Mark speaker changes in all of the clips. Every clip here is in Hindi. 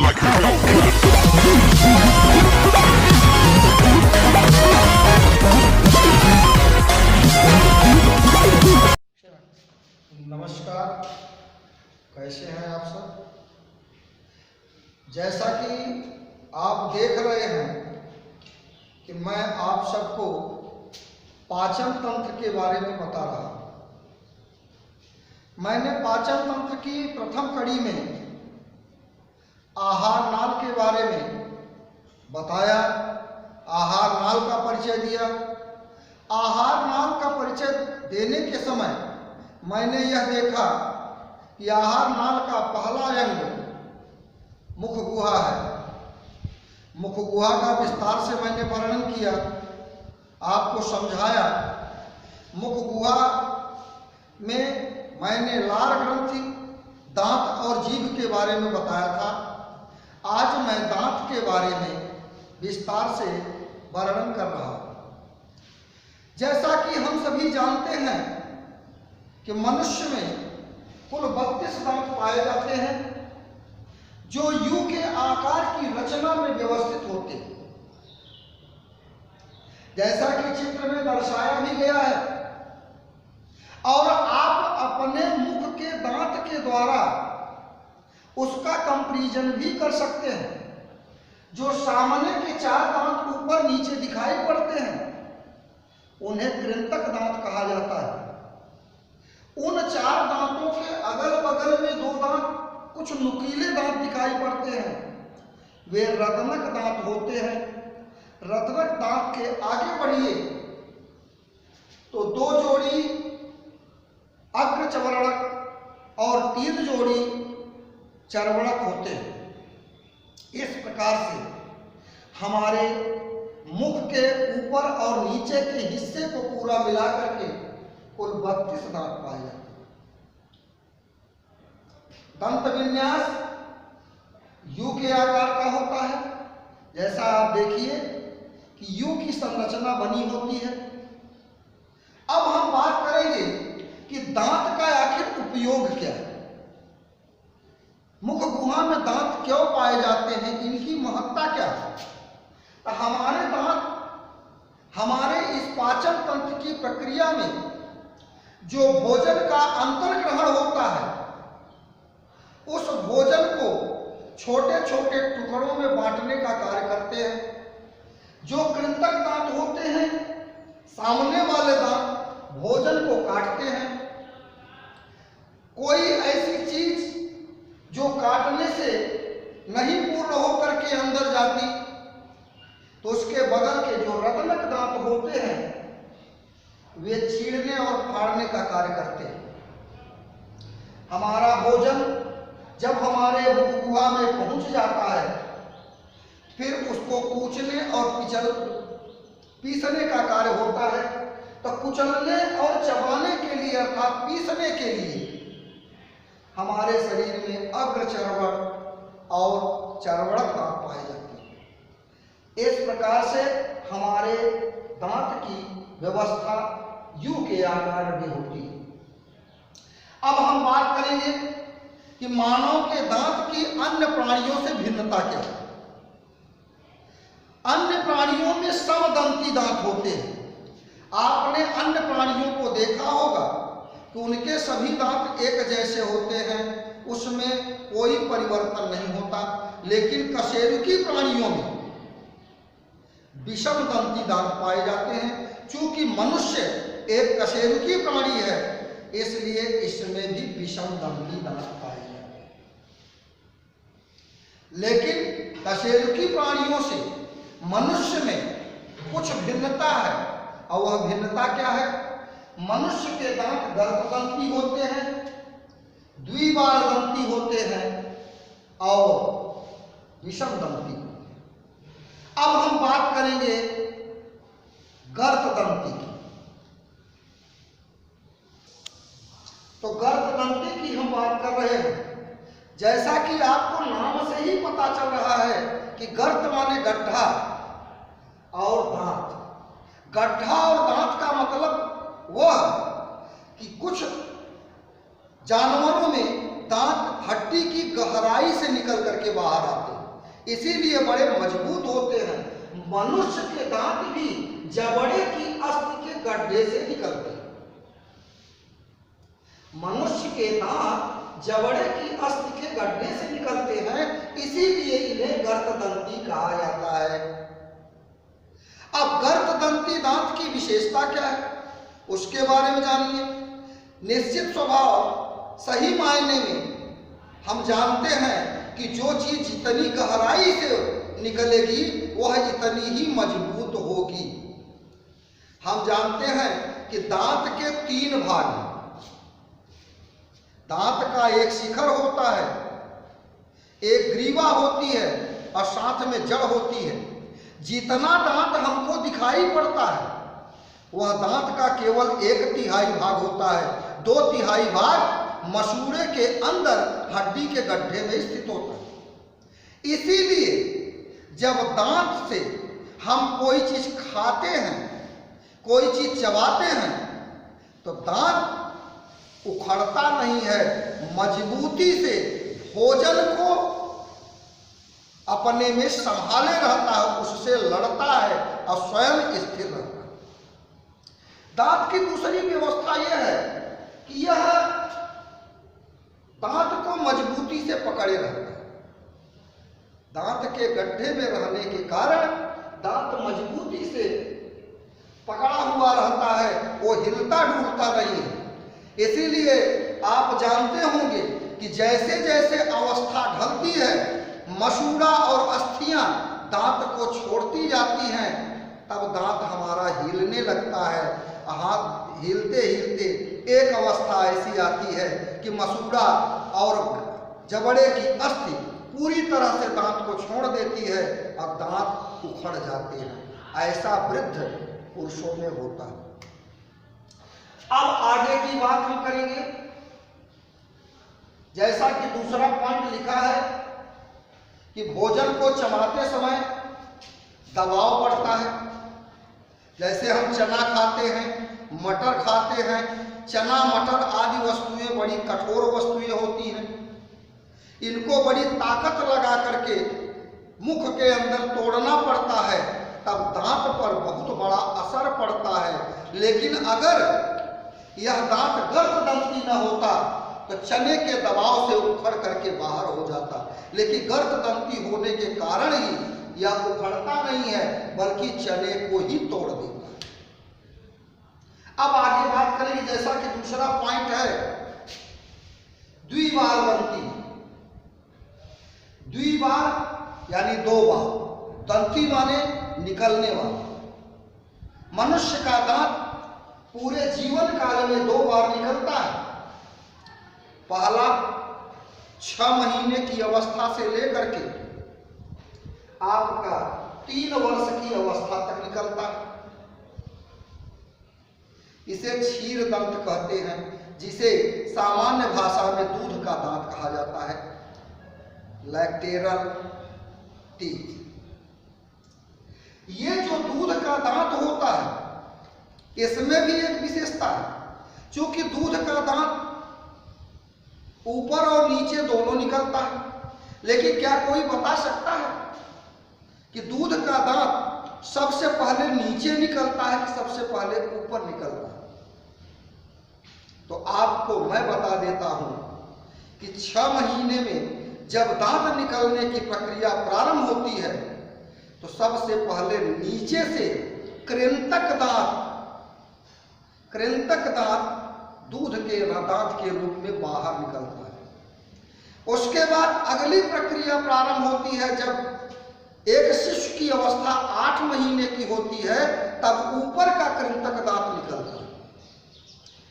Speaker 1: नमस्कार, कैसे हैं आप सब। जैसा कि आप देख रहे हैं कि मैं आप सबको पाचन तंत्र के बारे में बता रहा हूँ। मैंने पाचन तंत्र की प्रथम कड़ी में आहार नाल के बारे में बताया, आहार नाल का परिचय दिया। आहार नाल का परिचय देने के समय मैंने यह देखा कि आहार नाल का पहला अंग मुख गुहा है। मुख गुहा का विस्तार से मैंने वर्णन किया, आपको समझाया। मुख गुहा में मैंने लार ग्रंथि, दांत और जीभ के बारे में बताया था। आज मैं दांत के बारे में विस्तार से वर्णन कर रहा हूँ। जैसा कि हम सभी जानते हैं कि मनुष्य में कुल 32 दांत पाए जाते हैं, जो यू के आकार की रचना में व्यवस्थित होते हैं। जैसा कि चित्र में दर्शाया भी गया है, और आप अपने मुख के दांत के द्वारा उसका कंपैरिजन भी कर सकते हैं। जो सामने के 4 दांत ऊपर नीचे दिखाई पड़ते हैं, उन्हें कृंतक दांत कहा जाता है। उन 4 दांतों के अगल बगल में 2 दांत कुछ नुकीले दांत दिखाई पड़ते हैं, वे रत्नक दांत होते हैं। रत्नक दांत के आगे बढ़िए तो 2 जोड़ी अग्र चर्वणक और 3 जोड़ी चर्वणक होते हैं। इस प्रकार से हमारे मुख के ऊपर और नीचे के हिस्से को पूरा मिलाकर के कुल 32 दांत पाए जाते हैं। दंत विन्यास यू के आकार का होता है। जैसा आप देखिए कि यू की संरचना बनी होती है। अब हम बात करेंगे कि दांत का आखिर उपयोग क्या है। मुख गुहा में दांत क्यों पाए जाते हैं, इनकी महत्ता क्या है। तो हमारे दांत हमारे इस पाचन तंत्र की प्रक्रिया में जो भोजन का अंतर्ग्रहण होता है, उस भोजन को छोटे छोटे टुकड़ों में बांटने का कार्य करते हैं। जो कृंतक दांत होते हैं, सामने वाले दांत भोजन को काटते हैं। कोई ऐसी चीज जो काटने से नहीं पूर्ण होकर के अंदर जाती, तो उसके बगल के जो रत्नक दांत होते हैं, वे चीरने और फाड़ने का कार्य करते हैं। हमारा भोजन जब हमारे मुख गुहा में पहुंच जाता है, फिर उसको कूचने और पीसने का कार्य होता है। तो कुचलने और चबाने के लिए अर्थात पीसने के लिए हमारे शरीर में अग्र चर्वण और चर्वणक दांत पाए जाते हैं। इस प्रकार से हमारे दांत की व्यवस्था यू के आकार में होती है। अब हम बात करेंगे कि मानव के दांत की अन्य प्राणियों से भिन्नता क्या है। अन्य प्राणियों में समदंती दांत होते हैं। आपने अन्य प्राणियों को देखा होगा कि उनके सभी दांत एक जैसे होते हैं, उसमें कोई परिवर्तन नहीं होता। लेकिन कशेरुकी प्राणियों में विषम दंती दांत पाए जाते हैं। चूंकि मनुष्य एक कशेरुकी प्राणी है, इसलिए इसमें भी विषम दंती दांत पाए जाते हैं। लेकिन कशेरुकी प्राणियों से मनुष्य में कुछ भिन्नता है, और वह भिन्नता क्या है। मनुष्य के दांत गर्भदंती होते हैं, द्विबार दंती होते हैं और विषम दंती। अब हम बात करेंगे गर्तदंती की। तो गर्तदंती की हम बात कर रहे हैं। जैसा कि आपको नाम से ही पता चल रहा है कि गर्त माने गड्ढा और दांत। गड्ढा और दांत का मतलब वह कि कुछ जानवरों में दांत हड्डी की गहराई से निकल करके बाहर आते हैं, इसीलिए बड़े मजबूत होते हैं। मनुष्य के दांत भी जबड़े की अस्थि के गड्ढे से निकलते हैं। मनुष्य के दांत जबड़े की अस्थि के गड्ढे से निकलते हैं, इसीलिए इन्हें गर्तदंती कहा जाता है। अब गर्तदंती दांत की विशेषता क्या है, उसके बारे में जानिए। निश्चित स्वभाव, सही मायने में हम जानते हैं कि जो चीज जितनी गहराई से निकलेगी वह इतनी ही मजबूत होगी। हम जानते हैं कि दांत के 3 भाग हैं। दांत का एक शिखर होता है, एक ग्रीवा होती है और साथ में जड़ होती है। जितना दांत हमको दिखाई पड़ता है वह दांत का केवल 1/3 भाग होता है। 2/3 भाग मसूड़े के अंदर हड्डी के गड्ढे में स्थित होता है। इसीलिए जब दांत से हम कोई चीज खाते हैं, कोई चीज चबाते हैं, तो दांत उखड़ता नहीं है, मजबूती से भोजन को अपने में संभाले रहता है, उससे लड़ता है और स्वयं स्थिर रहता है। दांत की दूसरी व्यवस्था यह है कि यह दांत को मजबूती से पकड़े रहता है। दांत के गड्ढे में रहने के कारण दांत मजबूती से पकड़ा हुआ रहता है, वो हिलता डुलता नहीं है। इसीलिए आप जानते होंगे कि जैसे जैसे अवस्था ढलती है, मसूड़ा और अस्थियां दांत को छोड़ती जाती हैं, तब दांत हमारा हिलने लगता है। हाथ हिलते हिलते एक अवस्था ऐसी आती है कि मसूड़ा और जबड़े की अस्थि पूरी तरह से दांत को छोड़ देती है और दांत उखड़ जाते हैं। ऐसा वृद्ध पुरुषों में होता है। अब आगे की बात हम करेंगे। जैसा कि दूसरा पॉइंट लिखा है कि भोजन को चबाते समय दबाव पड़ता है। जैसे हम चना खाते हैं, मटर खाते हैं, चना मटर आदि वस्तुएं बड़ी कठोर वस्तुएं होती हैं। इनको बड़ी ताकत लगा करके मुख के अंदर तोड़ना पड़ता है, तब दांत पर बहुत बड़ा असर पड़ता है। लेकिन अगर यह दांत गर्तदंती न होता तो चने के दबाव से उखड़ करके बाहर हो जाता। लेकिन गर्तदंती होने के कारण ही यह उखड़ता नहीं है, बल्कि चने को ही तोड़ देता है। अब आगे बात करेंगे। जैसा कि दूसरा पॉइंट है द्विबारदंती। द्विबार यानी 2 बार, दंती माने निकलने वाला। मनुष्य का दांत पूरे जीवन काल में 2 बार निकलता है। पहला 6 महीने की अवस्था से लेकर के आपका 3 वर्ष की अवस्था तक निकलता है। इसे क्षीर दंत कहते हैं, जिसे सामान्य भाषा में दूध का दांत कहा जाता है, लैक्टेरल टीथ। ये जो दूध का दांत होता है, इसमें भी एक विशेषता है। क्योंकि दूध का दांत ऊपर और नीचे दोनों निकलता है, लेकिन क्या कोई बता सकता है कि दूध का दांत सबसे पहले नीचे निकलता है कि सबसे पहले ऊपर निकलता है? तो आपको मैं बता देता हूं कि 6 महीने में जब दांत निकलने की प्रक्रिया प्रारंभ होती है, तो सबसे पहले नीचे से कृंतक दांत दूध के दांत के रूप में बाहर निकलता है। उसके बाद अगली प्रक्रिया प्रारंभ होती है। जब एक शिशु की अवस्था 8 महीने की होती है, तब ऊपर का कृंतक दांत निकलता है।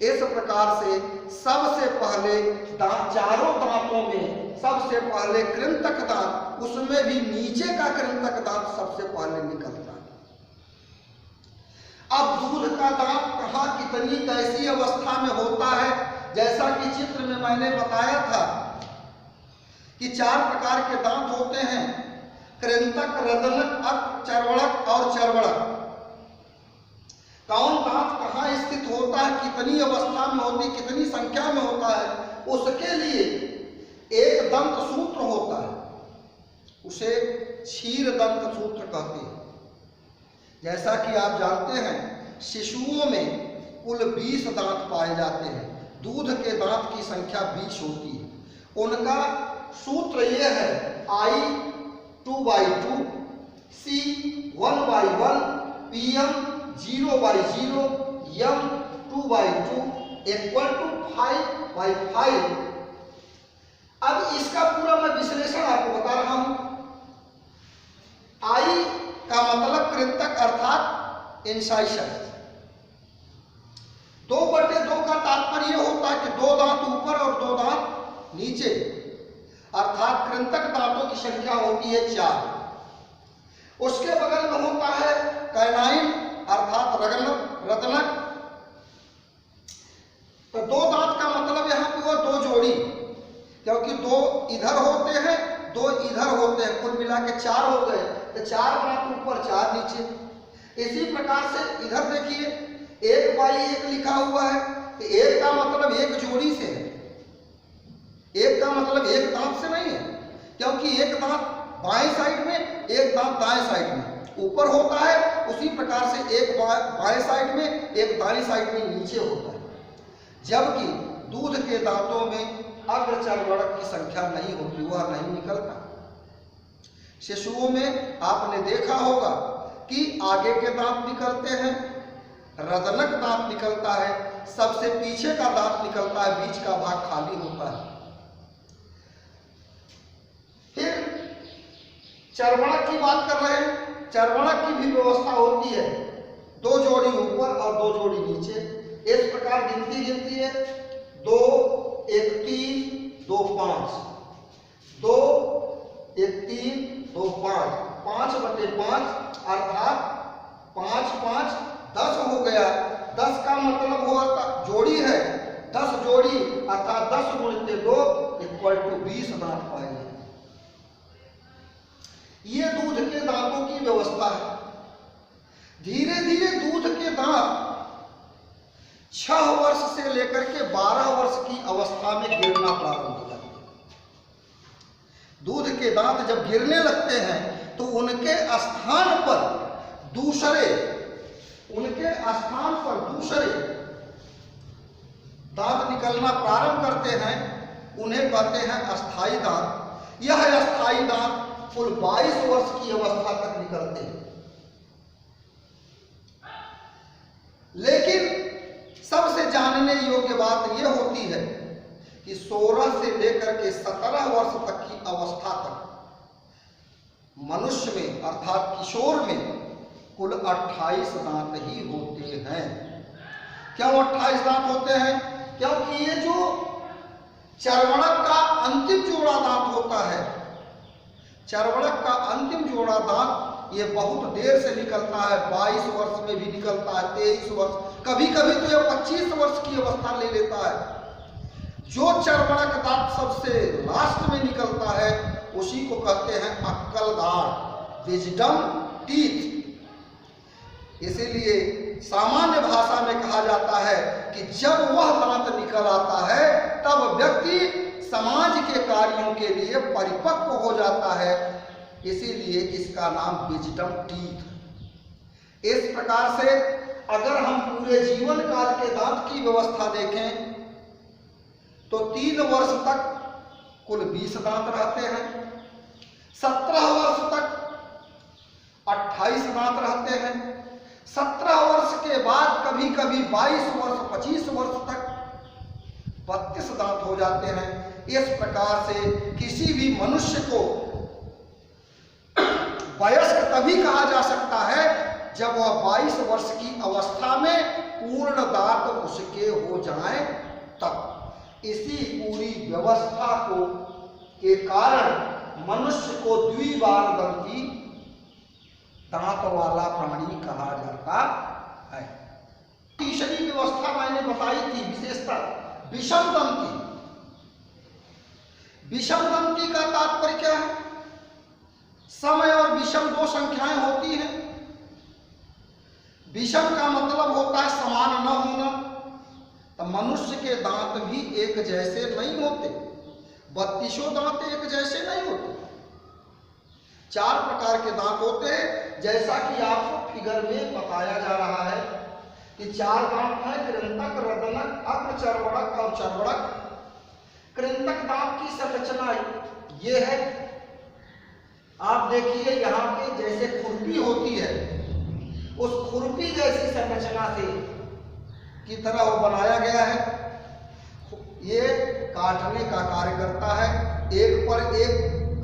Speaker 1: इस प्रकार से सबसे पहले दांत, चारों दांतों में सबसे पहले कृंतक दांत, उसमें भी नीचे का कृंतक दांत सबसे पहले निकलता है। अब दूध का दांत कहाँ, कितनी, कैसी अवस्था में होता है? जैसा कि चित्र में मैंने बताया था कि 4 प्रकार के दांत होते हैं, कृंतक, रदनक, चर्वणक और चर्वणक। कौन दांत कहाँ स्थित होता है, कितनी अवस्था में होती, कितनी संख्या में होता है, उसके लिए एक दंत सूत्र होता है, उसे क्षीर दंत सूत्र कहते हैं। जैसा कि आप जानते हैं शिशुओं में कुल 20 दांत पाए जाते हैं। दूध के दांत की संख्या 20 होती है। उनका सूत्र यह है I2/2, C1/1, PM 0/0, M 2/2 = 5/5। अब इसका पूरा मैं विश्लेषण आपको बता रहा हूं। I का मतलब कृंतक अर्थात इंसाइशन। 2/2 का तात्पर्य होता है कि 2 दांत ऊपर और 2 दांत नीचे, अर्थात कृंतक दांतों की संख्या होती है 4। उसके बगल में होता है कैनाइन अर्थात रत्नक। तो 2 दांत का मतलब यहां पे हुआ 2 जोड़ी, क्योंकि 2 इधर होते हैं 2 इधर होते हैं, कुल मिला के 4 हो गए। तो 4 दांत ऊपर 4 नीचे। इसी प्रकार से इधर देखिए 1/1 लिखा हुआ है। तो 1 का मतलब 1 जोड़ी से है, 1 का मतलब 1 दांत से नहीं है, क्योंकि 1 दांत बाएं साइड में 1 दांत दाएं साइड में ऊपर होता है। उसी प्रकार से 1 बाएं साइड में 1 दाएं साइड में नीचे होता है। जबकि दूध के दांतों में अग्रचर्वणक की संख्या नहीं होती, वह नहीं निकलता। शिशुओं में आपने देखा होगा कि आगे के दांत निकलते हैं, रदनक दांत निकलता है, सबसे पीछे का दांत निकलता है, बीच का भाग खाली होता है। फिर चर्वणक की बात कर रहे हैं। चर्वणक की भी व्यवस्था होती है, 2 जोड़ी ऊपर और 2 जोड़ी नीचे। इस प्रकार गिनती है 2 1 3 2 5, 2 1 3 2 5, 5/5 अर्थात 5 5 10 हो गया। 10 का मतलब हुआ जोड़ी है, 10 जोड़ी अर्थात 10 × 2 = 20 दांत पाए जाते। ये दूध के दांतों की व्यवस्था है। धीरे धीरे दूध के दांत 6 वर्ष से लेकर के 12 वर्ष की अवस्था में गिरना प्रारंभ हो जाते हैं। दूध के दांत जब गिरने लगते हैं तो उनके स्थान पर दूसरे दांत निकलना प्रारंभ करते हैं। उन्हें कहते हैं अस्थाई दांत। यह अस्थाई दांत कुल 22 वर्ष की अवस्था तक निकलते हैं। लेकिन सबसे जानने योग्य बात यह होती है कि 16 से लेकर के 17 वर्ष तक की अवस्था तक मनुष्य में अर्थात किशोर में कुल 28 दांत ही होते हैं। क्यों 28 दांत होते हैं? क्योंकि ये जो चर्वणक का अंतिम जोड़ा दांत होता है, चर्वणक का अंतिम जोड़ा दांत ये बहुत देर से निकलता है। 22 वर्ष में भी निकलता है, 23 वर्ष, कभी कभी तो ये 25 वर्ष की अवस्था ले लेता है। जो चर्वणक दांत सबसे लास्ट में निकलता है उसी को कहते हैं अक्कल दांत, विजडम टीथ। इसीलिए सामान्य भाषा में कहा जाता है कि जब वह दांत निकल आता है तब व्यक्ति समाज के कार्यों के लिए परिपक्व हो जाता है। इसीलिए इसका नाम विजडम टीथ। इस प्रकार से अगर हम पूरे जीवन काल के दांत की व्यवस्था देखें तो 3 वर्ष तक कुल 20 दांत रहते हैं, 17 वर्ष तक 28 दांत रहते हैं, 17 वर्ष के बाद कभी कभी 22 वर्ष 25 वर्ष तक 32 दांत हो जाते हैं। इस प्रकार से किसी भी मनुष्य को वयस्क तभी कहा जा सकता है जब वह 22 वर्ष की अवस्था में पूर्ण दांत उसके हो जाएं तब। इसी पूरी व्यवस्था के कारण मनुष्य को द्विबारदंती दांत वाला प्राणी कहा जाता है। तीसरी व्यवस्था मैंने बताई थी विशेषता विषमदंती। विषमदंती का तात्पर्य क्या है? समय और विषम 2 संख्याएं होती हैं। विषम का मतलब होता है समान न होना। तो मनुष्य के दांत भी एक जैसे नहीं होते, 32 दांत एक जैसे नहीं होते, 4 प्रकार के दांत होते हैं, जैसा कि आपको फिगर में बताया जा रहा है कि 4 दांत हैं, कृंतक, रदनक, अग्र चर्वणक और चर्वणक। कृंतक दांत की संरचना ये है, आप देखिए यहाँ पे जैसे खुरपी होती है, उस खुरपी जैसी संरचना से की तरह वो बनाया गया है। ये काटने का कार्य करता है। एक पर एक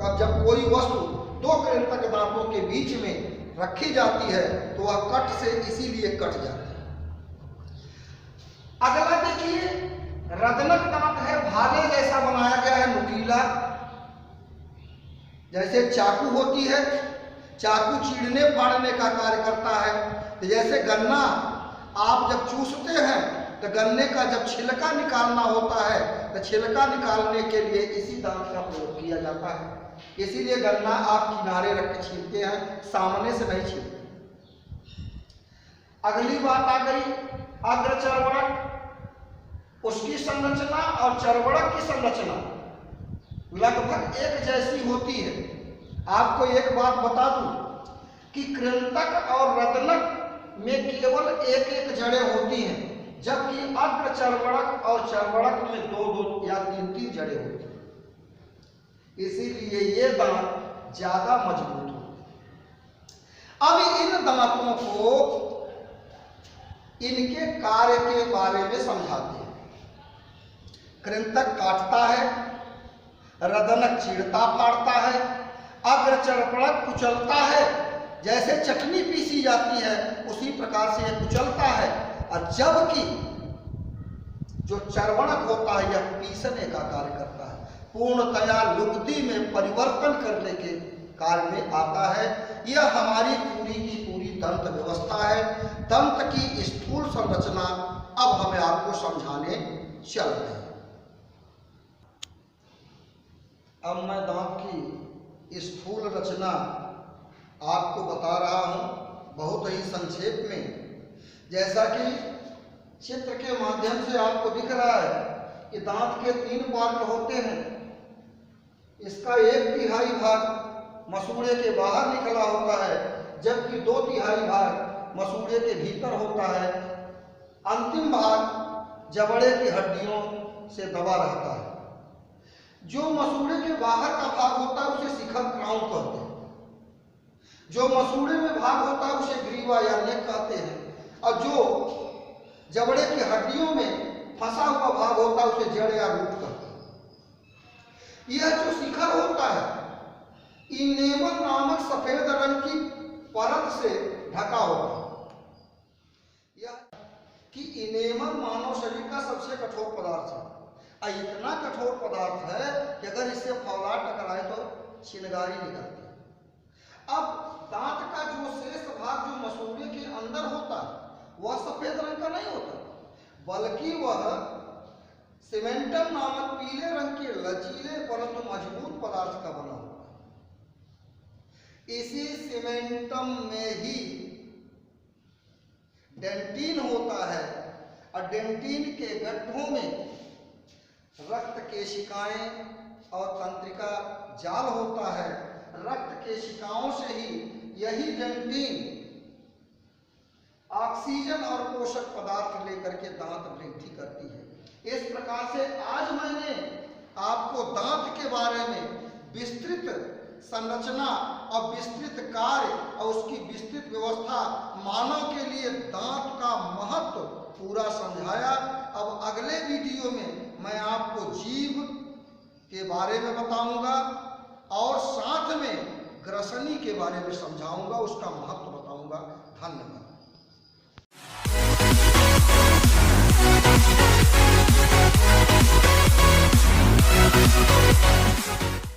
Speaker 1: का जब कोई वस्तु 2 कृंतक दांतों के बीच में रखी जाती है तो वह कट से इसीलिए कट जाती है। अगला देखिए, रदनक दांत है, भाले जैसा बनाया गया है, नुकीला, जैसे चाकू होती है, चाकू चीरने फाड़ने का कार्य करता है। तो जैसे गन्ना आप जब चूसते हैं तो गन्ने का जब छिलका निकालना होता है तो छिलका निकालने के लिए इसी दांत का प्रयोग किया जाता है। इसीलिए गन्ना आप किनारे रख के छीलते हैं, सामने से नहीं छीलते। अगली बात आ गई अग्र चर्वणक, उसकी संरचना और चर्वणक की संरचना लगभग एक जैसी होती है। आपको एक बात बता दूं कि कृंतक और रदनक में केवल एक एक जड़ें होती हैं, जबकि अग्र चर्वणक और चर्वणक में 2-2 या 3-3 जड़ें होती हैं। इसीलिए ये दांत ज्यादा मजबूत होते हैं। अब इन दांतों को इनके कार्य के बारे में समझाते हैं। कृंतक काटता है, रदनक चीरता फाड़ता है, अग्र चर्वणक कुचलता है, जैसे चटनी पीसी जाती है उसी प्रकार से यह कुचलता है। और जबकि जो चर्वणक होता है यह पीसने का कार्य करता है, पूर्णतया लुगदी में परिवर्तन करने के कार्य में आता है। यह हमारी पूरी की पूरी दंत व्यवस्था है। दंत की स्थूल संरचना अब हमें आपको समझाने चल रहे हैं। अब मैं दांत की स्थूल रचना आपको बता रहा हूं बहुत ही संक्षेप में। जैसा कि चित्र के माध्यम से आपको दिख रहा है कि दांत के 3 पार्ट होते हैं। इसका 1/3 भाग मसूड़े के बाहर निकला होता है, जबकि 2/3 भाग मसूड़े के भीतर होता है। अंतिम भाग जबड़े की हड्डियों से दबा रहता है। जो मसूड़े के बाहर का भाग होता है उसे शिखर क्राउन कहते हैं। जो मसूड़े में भाग होता है उसे ग्रीवा या नेक कहते हैं। और जो जबड़े की हड्डियों में फंसा हुआ भाग होता है उसे जड़ या रूट कहते हैं। यह जो शिखर होता है इनेमल नामक सफेद रंग की परत से ढका होता है। यह कि इनेमल मानव शरीर का सबसे कठोर पदार्थ है। इतना कठोर पदार्थ है कि अगर इससे फौलाद टकराए तो चिनगारी निकलती है। अब दांत का जो शेष भाग जो मसूड़े के अंदर होता है वह सफेद रंग का नहीं होता, बल्कि वह सीमेंटम नामक पीले रंग के लचीले परंतु मजबूत पदार्थ का बना होता है। इसी सीमेंटम में ही डेंटिन होता है और डेंटिन के गड्ढों में रक्त केशिकाएं और तंत्रिका जाल होता है। रक्त केशिकाओं से ही यही डेंटिन ऑक्सीजन और पोषक पदार्थ लेकर के दांत वृद्धि करती है। इस प्रकार से आज मैंने आपको दांत के बारे में विस्तृत संरचना और विस्तृत कार्य और उसकी विस्तृत व्यवस्था, मानव के लिए दांत का महत्व पूरा समझाया। अब अगले वीडियो में मैं आपको जीभ के बारे में बताऊंगा और साथ में ग्रसनी के बारे में समझाऊंगा, उसका महत्व बताऊंगा। धन्यवाद।